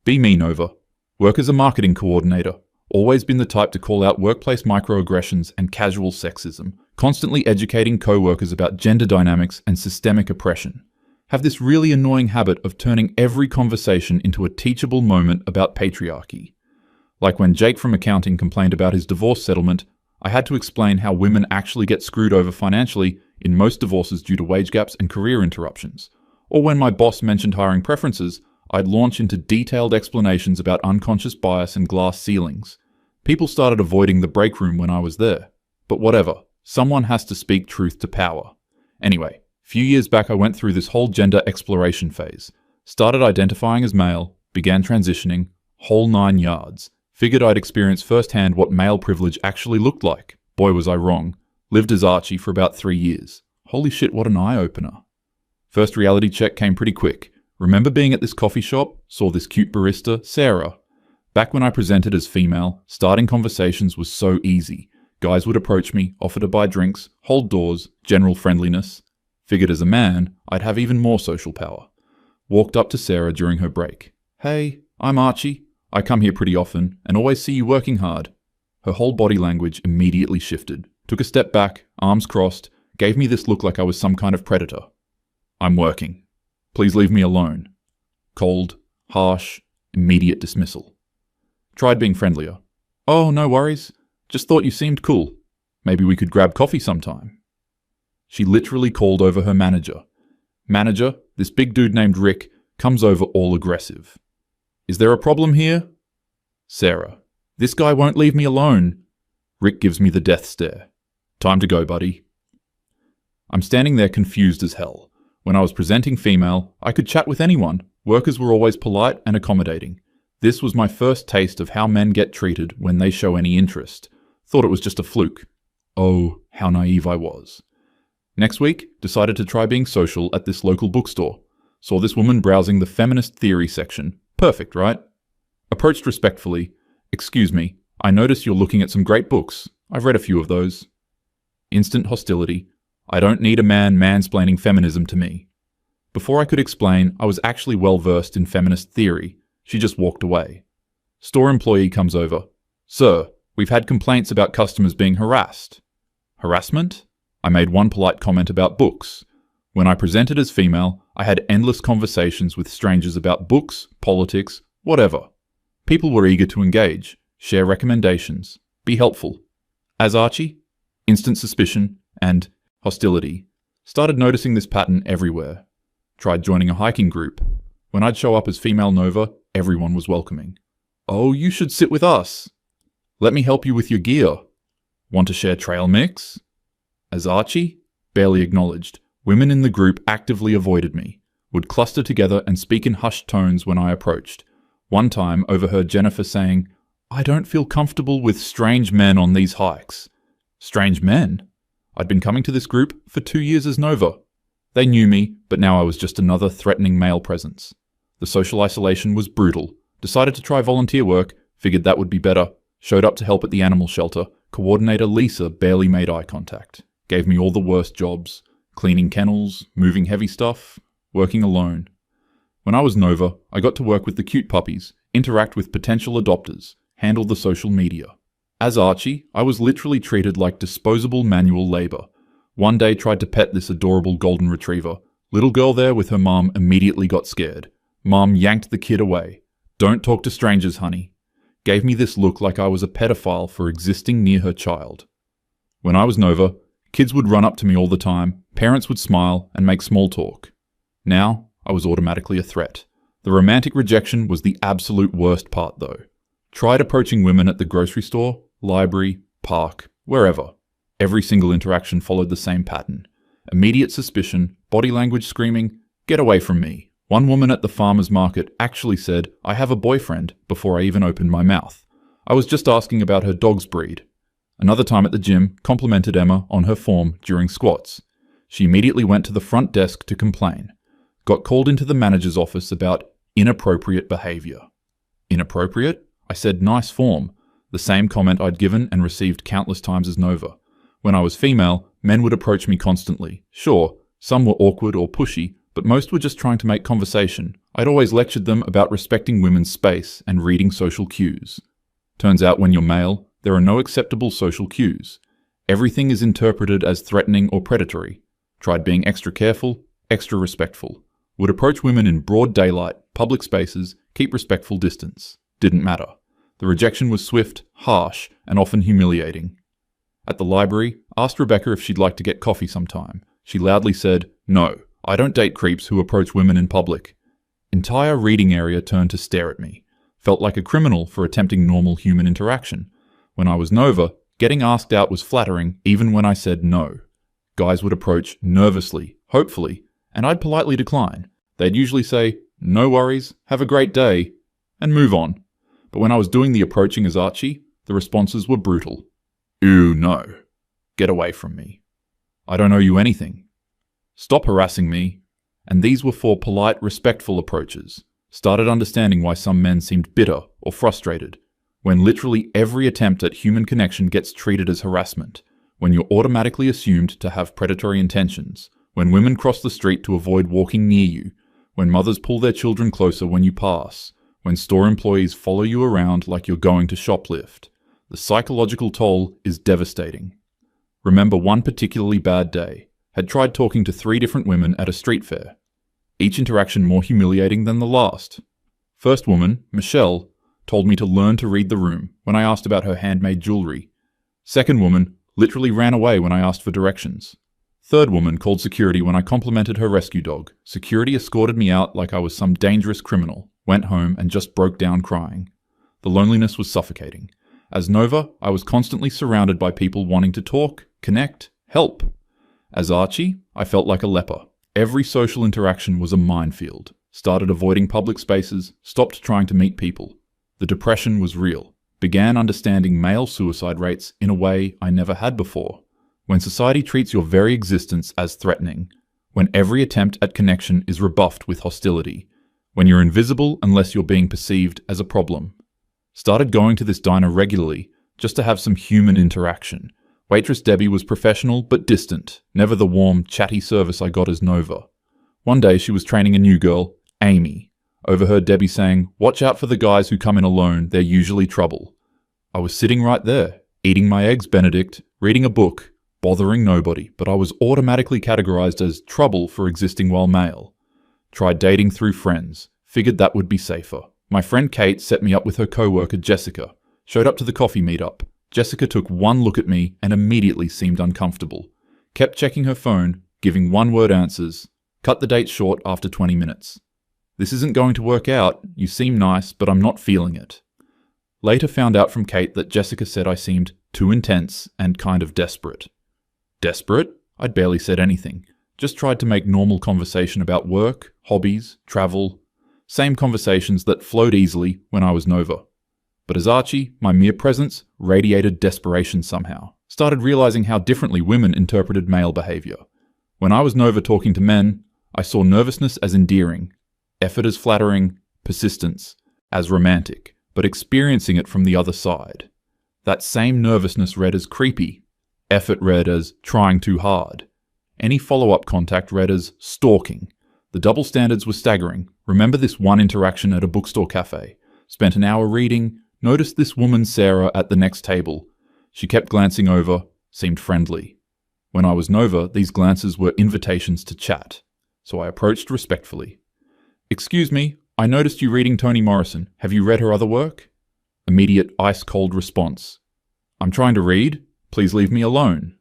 Be me, Nova. Work as a marketing coordinator. Always been the type to call out workplace microaggressions and casual sexism, constantly educating co-workers about gender dynamics and systemic oppression. Have this really annoying habit of turning every conversation into a teachable moment about patriarchy. Like when Jake from accounting complained about his divorce settlement, I had to explain how women actually get screwed over financially in most divorces due to wage gaps and career interruptions. Or when my boss mentioned hiring preferences, I'd launch into detailed explanations about unconscious bias and glass ceilings. People started avoiding the break room when I was there. But whatever, someone has to speak truth to power. Anyway, a few years back I went through this whole gender exploration phase. Started identifying as male, began transitioning, whole 9 yards. Figured I'd experience firsthand what male privilege actually looked like. Boy was I wrong. Lived as Archie for about 3 years. Holy shit, what an eye-opener. First reality check came pretty quick. Remember being at this coffee shop, saw this cute barista, Sarah. Back when I presented as female, starting conversations was so easy. Guys would approach me, offer to buy drinks, hold doors, general friendliness. Figured as a man, I'd have even more social power. Walked up to Sarah during her break. Hey, I'm Archie. I come here pretty often and always see you working hard. Her whole body language immediately shifted. Took a step back, arms crossed, gave me this look like I was some kind of predator. I'm working. Please leave me alone. Cold, harsh, immediate dismissal. Tried being friendlier. Oh, no worries. Just thought you seemed cool. Maybe we could grab coffee sometime. She literally called over her manager. Manager, this big dude named Rick, comes over all aggressive. Is there a problem here? Sarah. This guy won't leave me alone. Rick gives me the death stare. Time to go, buddy. I'm standing there confused as hell. When I was presenting female, I could chat with anyone. Workers were always polite and accommodating. This was my first taste of how men get treated when they show any interest. Thought it was just a fluke. Oh, how naive I was. Next week, decided to try being social at this local bookstore. Saw this woman browsing the feminist theory section. Perfect, right? Approached respectfully. Excuse me, I notice you're looking at some great books. I've read a few of those. Instant hostility. I don't need a man mansplaining feminism to me. Before I could explain, I was actually well versed in feminist theory. She just walked away. Store employee comes over. Sir, we've had complaints about customers being harassed. Harassment? I made one polite comment about books. When I presented as female, I had endless conversations with strangers about books, politics, whatever. People were eager to engage, share recommendations, be helpful. As Archie, instant suspicion and hostility. Started noticing this pattern everywhere. Tried joining a hiking group. When I'd show up as female Nova, everyone was welcoming. Oh, you should sit with us. Let me help you with your gear. Want to share trail mix? As Archie, barely acknowledged. Women in the group actively avoided me, would cluster together and speak in hushed tones when I approached. One time overheard Jennifer saying, I don't feel comfortable with strange men on these hikes. Strange men? I'd been coming to this group for 2 years as Nova. They knew me, but now I was just another threatening male presence. The social isolation was brutal. Decided to try volunteer work, figured that would be better. Showed up to help at the animal shelter. Coordinator Lisa barely made eye contact. Gave me all the worst jobs. Cleaning kennels, moving heavy stuff, working alone. When I was Nova, I got to work with the cute puppies, interact with potential adopters, handle the social media. As Archie, I was literally treated like disposable manual labor. One day tried to pet this adorable golden retriever. Little girl there with her mom immediately got scared. Mom yanked the kid away. Don't talk to strangers, honey. Gave me this look like I was a pedophile for existing near her child. When I was Nova, kids would run up to me all the time, parents would smile and make small talk. Now, I was automatically a threat. The romantic rejection was the absolute worst part though. Tried approaching women at the grocery store, library, park, wherever. Every single interaction followed the same pattern. Immediate suspicion, body language screaming, get away from me. One woman at the farmer's market actually said, I have a boyfriend, before I even opened my mouth. I was just asking about her dog's breed. Another time at the gym, complimented Emma on her form during squats. She immediately went to the front desk to complain. Got called into the manager's office about inappropriate behavior. Inappropriate? I said nice form, the same comment I'd given and received countless times as Nova. When I was female, men would approach me constantly. Sure, some were awkward or pushy, but most were just trying to make conversation. I'd always lectured them about respecting women's space and reading social cues. Turns out when you're male, there are no acceptable social cues. Everything is interpreted as threatening or predatory. Tried being extra careful, extra respectful. Would approach women in broad daylight, public spaces, keep respectful distance. Didn't matter. The rejection was swift, harsh, and often humiliating. At the library, asked Rebecca if she'd like to get coffee sometime. She loudly said, "No, I don't date creeps who approach women in public." Entire reading area turned to stare at me. Felt like a criminal for attempting normal human interaction. When I was Nova, getting asked out was flattering even when I said no. Guys would approach nervously, hopefully, and I'd politely decline. They'd usually say, "No worries, have a great day," and move on. But when I was doing the approaching as Archie, the responses were brutal. "Ew, no. Get away from me. I don't owe you anything. Stop harassing me." And these were for polite, respectful approaches. Started understanding why some men seemed bitter or frustrated, when literally every attempt at human connection gets treated as harassment, when you're automatically assumed to have predatory intentions, when women cross the street to avoid walking near you, when mothers pull their children closer when you pass, when store employees follow you around like you're going to shoplift. The psychological toll is devastating. Remember one particularly bad day. Had tried talking to 3 different women at a street fair. Each interaction more humiliating than the last. First woman, Michelle, told me to learn to read the room when I asked about her handmade jewelry. Second woman literally ran away when I asked for directions. Third woman called security when I complimented her rescue dog. Security escorted me out like I was some dangerous criminal, went home and just broke down crying. The loneliness was suffocating. As Nova, I was constantly surrounded by people wanting to talk, connect, help. As Archie, I felt like a leper. Every social interaction was a minefield. Started avoiding public spaces, stopped trying to meet people. The depression was real. Began understanding male suicide rates in a way I never had before. When society treats your very existence as threatening. When every attempt at connection is rebuffed with hostility. When you're invisible unless you're being perceived as a problem. Started going to this diner regularly, just to have some human interaction. Waitress Debbie was professional but distant, never the warm, chatty service I got as Nova. One day she was training a new girl, Amy. Overheard Debbie saying, "Watch out for the guys who come in alone, they're usually trouble." I was sitting right there, eating my eggs Benedict, reading a book, bothering nobody, but I was automatically categorized as trouble for existing while male. Tried dating through friends, figured that would be safer. My friend Kate set me up with her co-worker Jessica, showed up to the coffee meetup. Jessica took one look at me and immediately seemed uncomfortable. Kept checking her phone, giving one-word answers. Cut the date short after 20 minutes. "This isn't going to work out. You seem nice, but I'm not feeling it." Later found out from Kate that Jessica said I seemed too intense and kind of desperate. Desperate? I'd barely said anything. Just tried to make normal conversation about work, hobbies, travel. Same conversations that flowed easily when I was Nova. But as Archie, my mere presence radiated desperation somehow. Started realizing how differently women interpreted male behavior. When I was Nova talking to men, I saw nervousness as endearing, effort as flattering, persistence as romantic, but experiencing it from the other side. That same nervousness read as creepy, effort read as trying too hard. Any follow-up contact read as stalking. The double standards were staggering. Remember this one interaction at a bookstore cafe. Spent an hour reading. Noticed this woman, Sarah, at the next table. She kept glancing over, seemed friendly. When I was Nova, these glances were invitations to chat, so I approached respectfully. "Excuse me, I noticed you reading Toni Morrison. Have you read her other work?" Immediate ice-cold response. "I'm trying to read. Please leave me alone."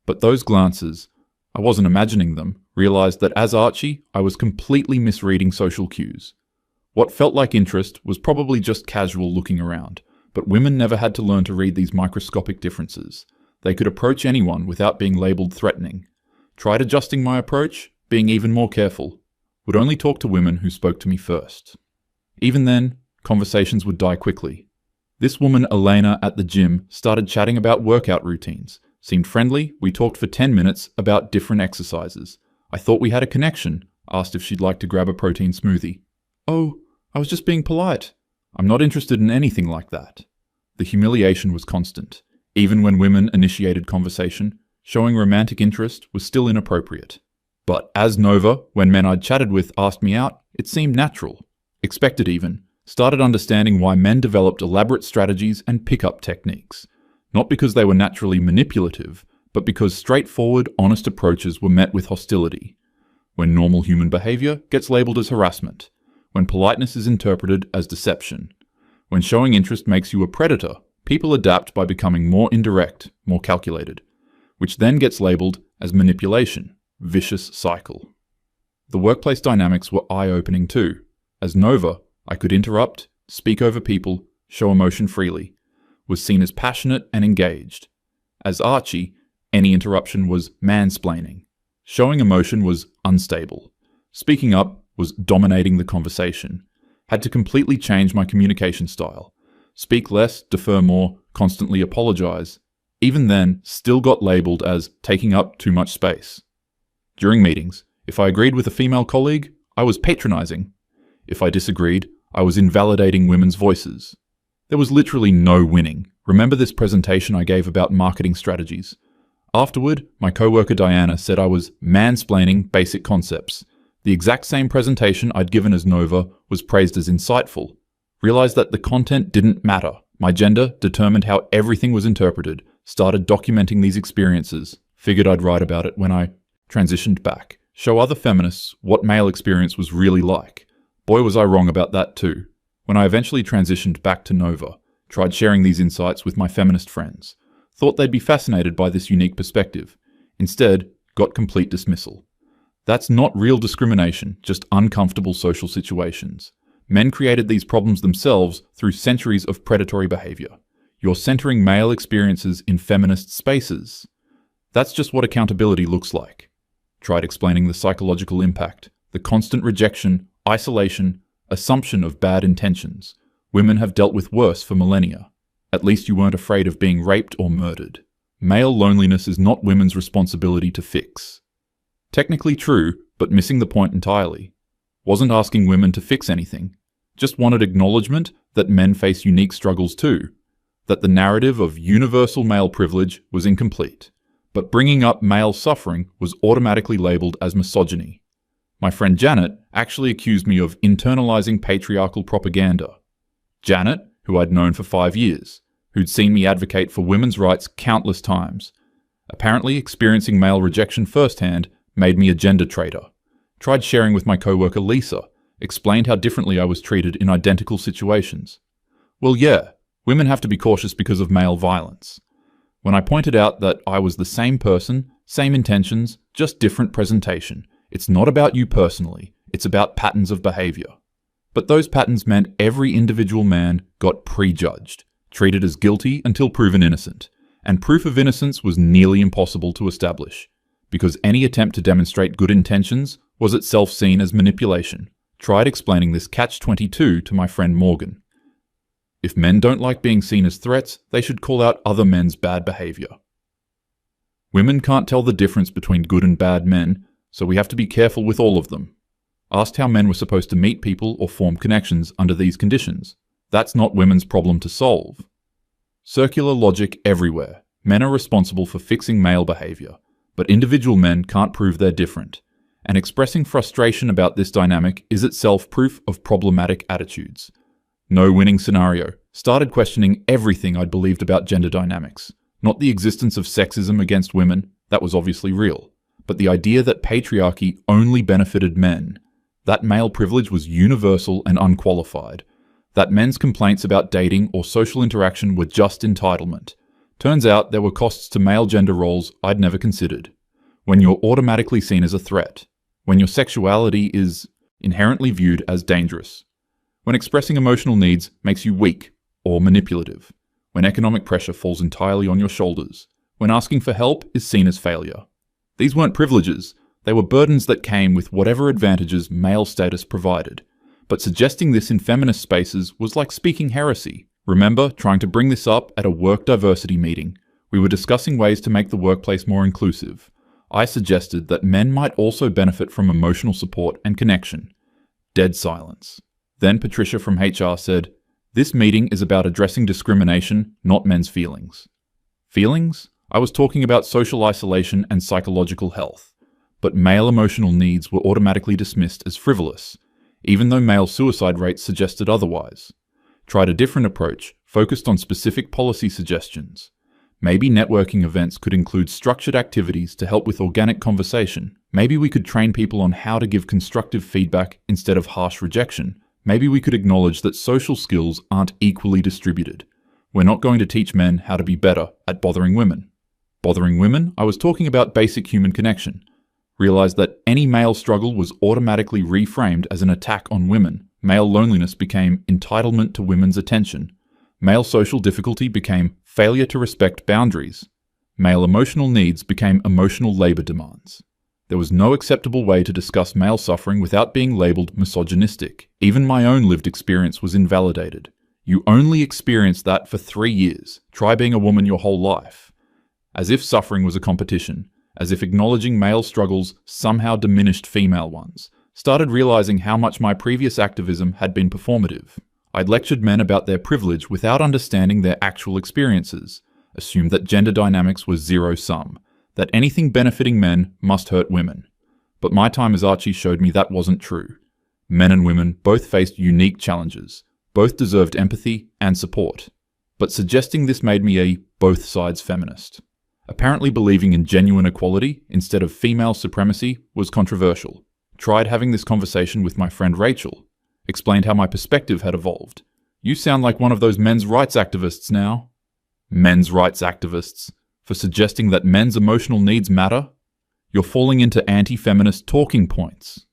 But those glances, I wasn't imagining them, realized that as Archie, I was completely misreading social cues. What felt like interest was probably just casual looking around, but women never had to learn to read these microscopic differences. They could approach anyone without being labeled threatening. Tried adjusting my approach, being even more careful. Would only talk to women who spoke to me first. Even then, conversations would die quickly. This woman, Elena, at the gym, started chatting about workout routines. Seemed friendly, we talked for 10 minutes about different exercises. I thought we had a connection, asked if she'd like to grab a protein smoothie. "Oh, I was just being polite. I'm not interested in anything like that." The humiliation was constant. Even when women initiated conversation, showing romantic interest was still inappropriate. But as Nova, when men I'd chatted with asked me out, It seemed natural, expected even. Started understanding why men developed elaborate strategies and pickup techniques. Not because they were naturally manipulative, but because straightforward, honest approaches were met with hostility. When normal human behavior gets labeled as harassment. When politeness is interpreted as deception. When showing interest makes you a predator, people adapt by becoming more indirect, more calculated, which then gets labeled as manipulation, vicious cycle. The workplace dynamics were eye-opening too. As Nova, I could interrupt, speak over people, show emotion freely, was seen as passionate and engaged. As Archie, any interruption was mansplaining. Showing emotion was unstable. Speaking up was dominating the conversation. Had to completely change my communication style. Speak less, defer more, constantly apologize. Even then, still got labeled as taking up too much space. During meetings, if I agreed with a female colleague, I was patronizing. If I disagreed, I was invalidating women's voices. There was literally no winning. Remember this presentation I gave about marketing strategies? Afterward, my coworker Diana said I was mansplaining basic concepts. The exact same presentation I'd given as Nova was praised as insightful. Realized that the content didn't matter. My gender determined how everything was interpreted. Started documenting these experiences. Figured I'd write about it when I transitioned back. Show other feminists what male experience was really like. Boy, was I wrong about that too. When I eventually transitioned back to Nova, tried sharing these insights with my feminist friends. Thought they'd be fascinated by this unique perspective. Instead, got complete dismissal. That's not real discrimination, just uncomfortable social situations. Men created these problems themselves through centuries of predatory behavior. You're centering male experiences in feminist spaces. That's just what accountability looks like. Tried explaining the psychological impact, the constant rejection, isolation, assumption of bad intentions. Women have dealt with worse for millennia. At least you weren't afraid of being raped or murdered. Male loneliness is not women's responsibility to fix. Technically true, but missing the point entirely. Wasn't asking women to fix anything. Just wanted acknowledgement that men face unique struggles too. That the narrative of universal male privilege was incomplete. But bringing up male suffering was automatically labeled as misogyny. My friend Janet actually accused me of internalizing patriarchal propaganda. Janet, who I'd known for 5 years, who'd seen me advocate for women's rights countless times. Apparently experiencing male rejection firsthand made me a gender traitor. Tried sharing with my coworker Lisa, explained how differently I was treated in identical situations. Well, yeah, women have to be cautious because of male violence. When I pointed out that I was the same person, same intentions, just different presentation. It's not about you personally, it's about patterns of behavior. But those patterns meant every individual man got prejudged, treated as guilty until proven innocent, and proof of innocence was nearly impossible to establish, because any attempt to demonstrate good intentions was itself seen as manipulation. Tried explaining this catch-22 to my friend Morgan. If men don't like being seen as threats, they should call out other men's bad behavior. Women can't tell the difference between good and bad men, so we have to be careful with all of them. Asked how men were supposed to meet people or form connections under these conditions. That's not women's problem to solve. Circular logic everywhere. Men are responsible for fixing male behavior, but individual men can't prove they're different. And expressing frustration about this dynamic is itself proof of problematic attitudes. No winning scenario. Started questioning everything I'd believed about gender dynamics. Not the existence of sexism against women, that was obviously real, but the idea that patriarchy only benefited men. That male privilege was universal and unqualified. That men's complaints about dating or social interaction were just entitlement. Turns out there were costs to male gender roles I'd never considered. When you're automatically seen as a threat. When your sexuality is inherently viewed as dangerous. When expressing emotional needs makes you weak or manipulative. When economic pressure falls entirely on your shoulders. When asking for help is seen as failure. These weren't privileges. They were burdens that came with whatever advantages male status provided. But suggesting this in feminist spaces was like speaking heresy. Remember trying to bring this up at a work diversity meeting. We were discussing ways to make the workplace more inclusive. I suggested that men might also benefit from emotional support and connection. Dead silence. Then Patricia from HR said, "This meeting is about addressing discrimination, not men's feelings." Feelings? I was talking about social isolation and psychological health. But male emotional needs were automatically dismissed as frivolous. even though male suicide rates suggested otherwise. Tried a different approach, focused on specific policy suggestions. Maybe networking events could include structured activities to help with organic conversation. Maybe we could train people on how to give constructive feedback instead of harsh rejection. Maybe we could acknowledge that social skills aren't equally distributed. We're not going to teach men how to be better at bothering women. Bothering women? I was talking about basic human connection. Realized that any male struggle was automatically reframed as an attack on women. Male loneliness became entitlement to women's attention. Male social difficulty became failure to respect boundaries. Male emotional needs became emotional labor demands. There was no acceptable way to discuss male suffering without being labeled misogynistic. Even my own lived experience was invalidated. You only experienced that for 3 years. Try being a woman your whole life. As if suffering was a competition. As if acknowledging male struggles somehow diminished female ones. Started realizing how much my previous activism had been performative. I'd lectured men about their privilege without understanding their actual experiences. Assumed that gender dynamics was zero-sum. That anything benefiting men must hurt women. But my time as Archie showed me that wasn't true. Men and women both faced unique challenges. Both deserved empathy and support. But suggesting this made me a both sides feminist. Apparently believing in genuine equality instead of female supremacy was controversial. Tried having this conversation with my friend Rachel. Explained how my perspective had evolved. You sound like one of those men's rights activists now. Men's rights activists? For suggesting that men's emotional needs matter? You're falling into anti-feminist talking points.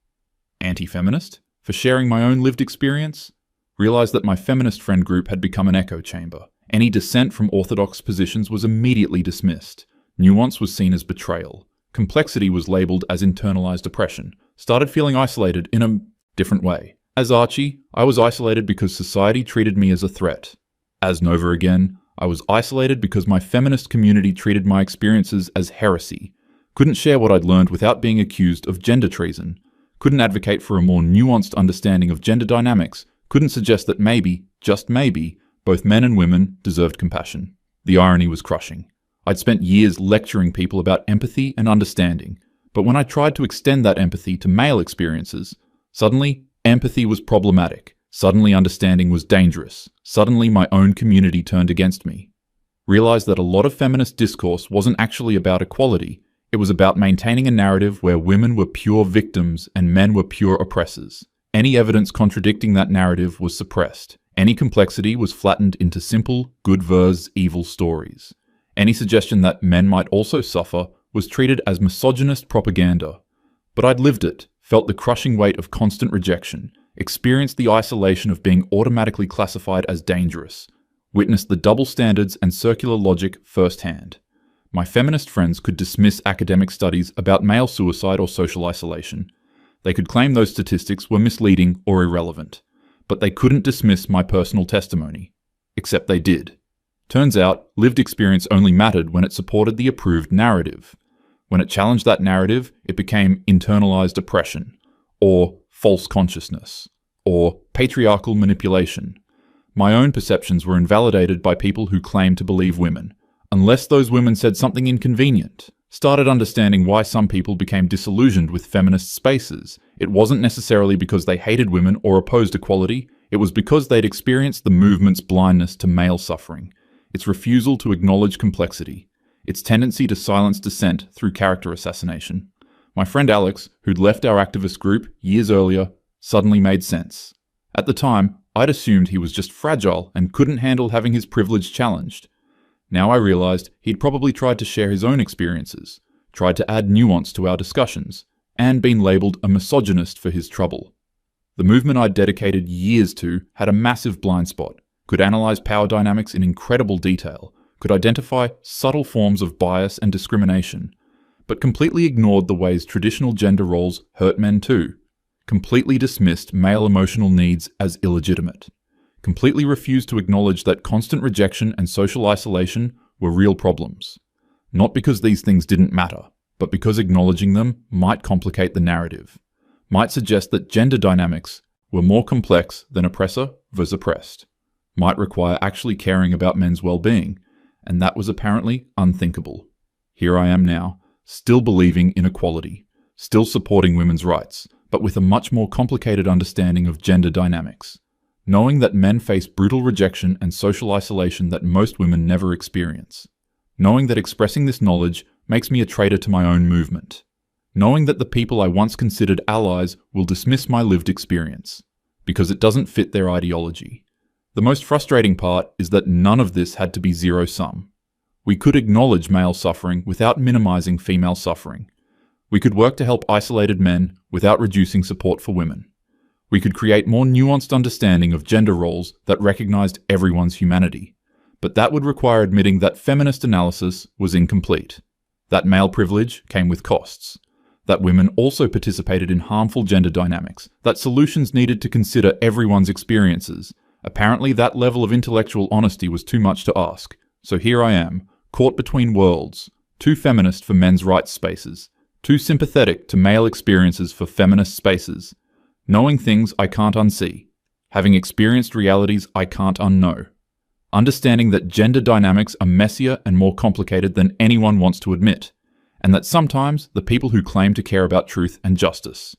Anti-feminist? For sharing my own lived experience? Realized that my feminist friend group had become an echo chamber. Any dissent from orthodox positions was immediately dismissed. Nuance was seen as betrayal. Complexity was labeled as internalized oppression. Started feeling isolated in a different way. As Archie, I was isolated because society treated me as a threat. As Nova again, I was isolated because my feminist community treated my experiences as heresy. Couldn't share what I'd learned without being accused of gender treason. Couldn't advocate for a more nuanced understanding of gender dynamics. Couldn't suggest that maybe, just maybe, both men and women deserved compassion. The irony was crushing. I'd spent years lecturing people about empathy and understanding, but when I tried to extend that empathy to male experiences, suddenly empathy was problematic. Suddenly understanding was dangerous. Suddenly my own community turned against me. Realized that a lot of feminist discourse wasn't actually about equality. It was about maintaining a narrative where women were pure victims and men were pure oppressors. Any evidence contradicting that narrative was suppressed. Any complexity was flattened into simple, good versus evil stories. Any suggestion that men might also suffer was treated as misogynist propaganda. But I'd lived it, felt the crushing weight of constant rejection, experienced the isolation of being automatically classified as dangerous, witnessed the double standards and circular logic firsthand. My feminist friends could dismiss academic studies about male suicide or social isolation. They could claim those statistics were misleading or irrelevant. But they couldn't dismiss my personal testimony. Except they did. Turns out, lived experience only mattered when it supported the approved narrative. When it challenged that narrative, it became internalized oppression, or false consciousness, or patriarchal manipulation. My own perceptions were invalidated by people who claimed to believe women, unless those women said something inconvenient. Started understanding why some people became disillusioned with feminist spaces. It wasn't necessarily because they hated women or opposed equality, it was because they'd experienced the movement's blindness to male suffering, its refusal to acknowledge complexity, its tendency to silence dissent through character assassination. My friend Alex, who'd left our activist group years earlier, suddenly made sense. At the time, I'd assumed he was just fragile and couldn't handle having his privilege challenged. Now I realized he'd probably tried to share his own experiences, tried to add nuance to our discussions, and been labelled a misogynist for his trouble. The movement I'd dedicated years to had a massive blind spot, could analyse power dynamics in incredible detail, could identify subtle forms of bias and discrimination, but completely ignored the ways traditional gender roles hurt men too, completely dismissed male emotional needs as illegitimate. Completely refused to acknowledge that constant rejection and social isolation were real problems. Not because these things didn't matter, but because acknowledging them might complicate the narrative, might suggest that gender dynamics were more complex than oppressor versus oppressed, might require actually caring about men's well-being, and that was apparently unthinkable. Here I am now, still believing in equality, still supporting women's rights, but with a much more complicated understanding of gender dynamics. Knowing that men face brutal rejection and social isolation that most women never experience. Knowing that expressing this knowledge makes me a traitor to my own movement. Knowing that the people I once considered allies will dismiss my lived experience, because it doesn't fit their ideology. The most frustrating part is that none of this had to be zero-sum. We could acknowledge male suffering without minimizing female suffering. We could work to help isolated men without reducing support for women. We could create more nuanced understanding of gender roles that recognized everyone's humanity. But that would require admitting that feminist analysis was incomplete. That male privilege came with costs. That women also participated in harmful gender dynamics. That solutions needed to consider everyone's experiences. Apparently that level of intellectual honesty was too much to ask. So here I am, caught between worlds. Too feminist for men's rights spaces. Too sympathetic to male experiences for feminist spaces. Knowing things I can't unsee. Having experienced realities I can't unknow. Understanding that gender dynamics are messier and more complicated than anyone wants to admit. And that sometimes the people who claim to care about truth and justice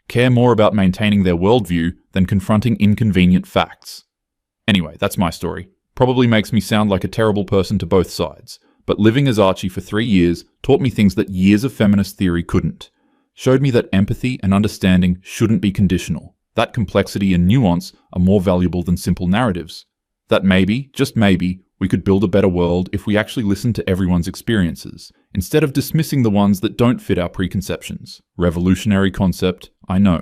care more about maintaining their worldview than confronting inconvenient facts. Anyway, that's my story. Probably makes me sound like a terrible person to both sides, but living as Archie for 3 years taught me things that years of feminist theory couldn't. Showed me that empathy and understanding shouldn't be conditional, that complexity and nuance are more valuable than simple narratives. That maybe, just maybe, we could build a better world if we actually listened to everyone's experiences, instead of dismissing the ones that don't fit our preconceptions. Revolutionary concept, I know.